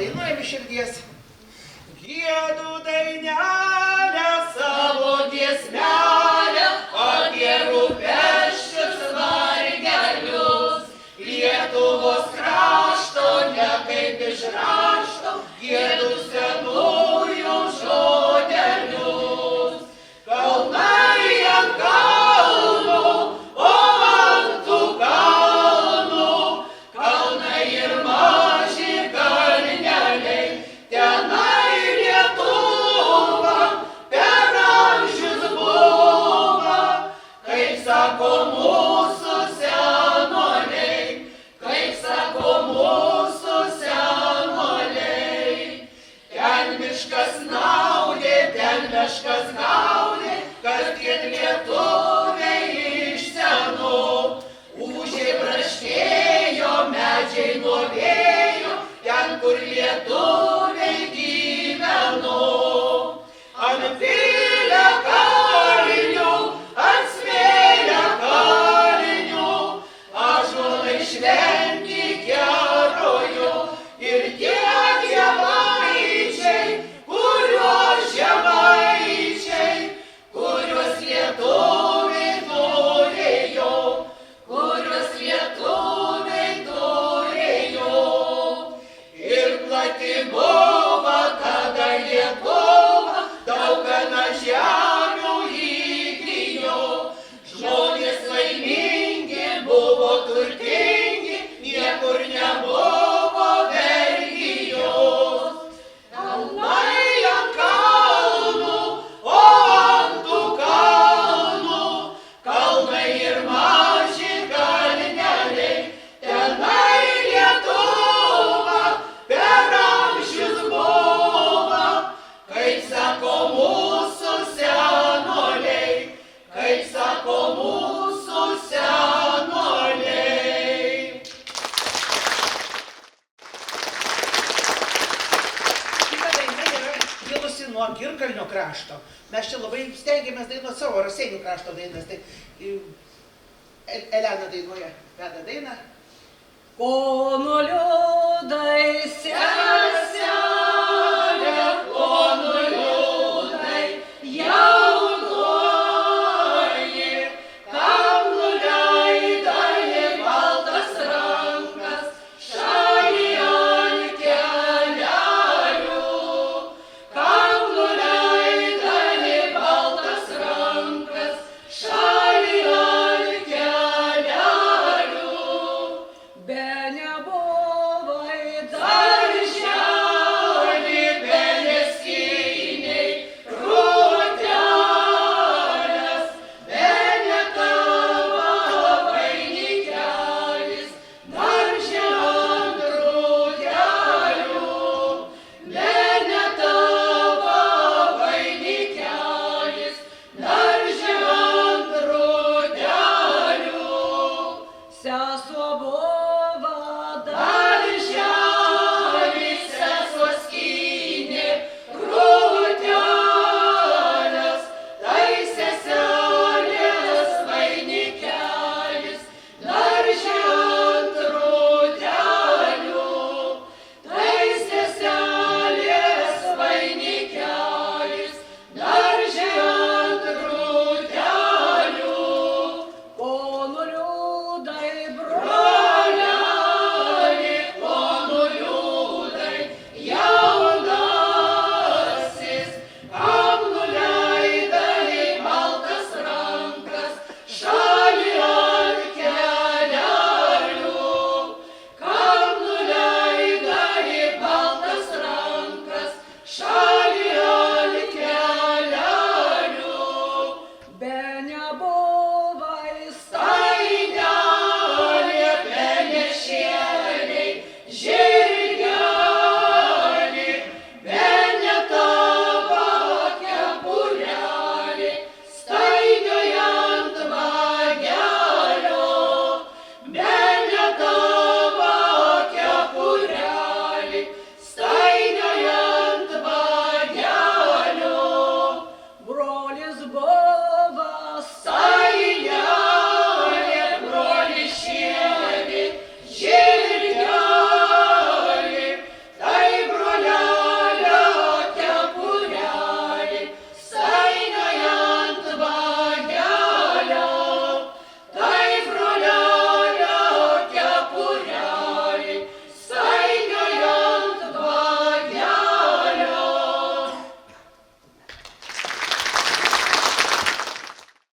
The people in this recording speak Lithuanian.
padainuojam iš širdies. Giedu dainelę savo giesmelę apie rūpesčius vargelius. Lietuvos krašto ne kaip iš rašto, giedu senųjų žodelius. Kalnai ant kalnų, o ant tų kalnų, kalnai ir maži kalneliai, tenai Lietuva per amžius buvo, kaip sako mūsų senoliai, kaip sako mūsų senoliai. Ten miškas naudė, ten meškas gaudė, kasdien lietuviai iš senų. Ūžiai braškėjo, medžiai nuo vėjo, ten kur lietuviai gyveno. Ant piliakalnių, ant smėliakalnių, ąžuolai šventi kerojo ir tie dievaičiai, kuriuos žemaičiai, kuriuos lietuviai turėjo, kuriuos lietuviai turėjo. Ir plati buvo tada Lietuva, daug gana žemių įgijo. Žmonės laimingi, buvo turtingi, niekur nebuvo vergijos. Kalnai ant kalnų, o ant tų kalnų, kalnai ir maži kalneliai, tenai Lietuva per amžius buvo, kaip sako mūsų senoliai, kaip sako mūsų senoliai. Šita daina yra kilusi nuo Girkalnio krašto. Mes čia labai stengiamės dainuoti savo Raseinių krašto dainas. Tai Elena dainuoja, veda dainą. Ponų liūdai seselė, ponų liūdai jaunoji, kam nuleidai baltas rankas, šalį ant kelelių. Kam nuleidai baltas rankas, šalį ant kelelių. Be nebuvai darželį, be neskynei grūdelės, be ne tavo vainikelis, darže ant grūdelių, be ne tavo vainikelis, darže ant grūdelių. Sesuo buvo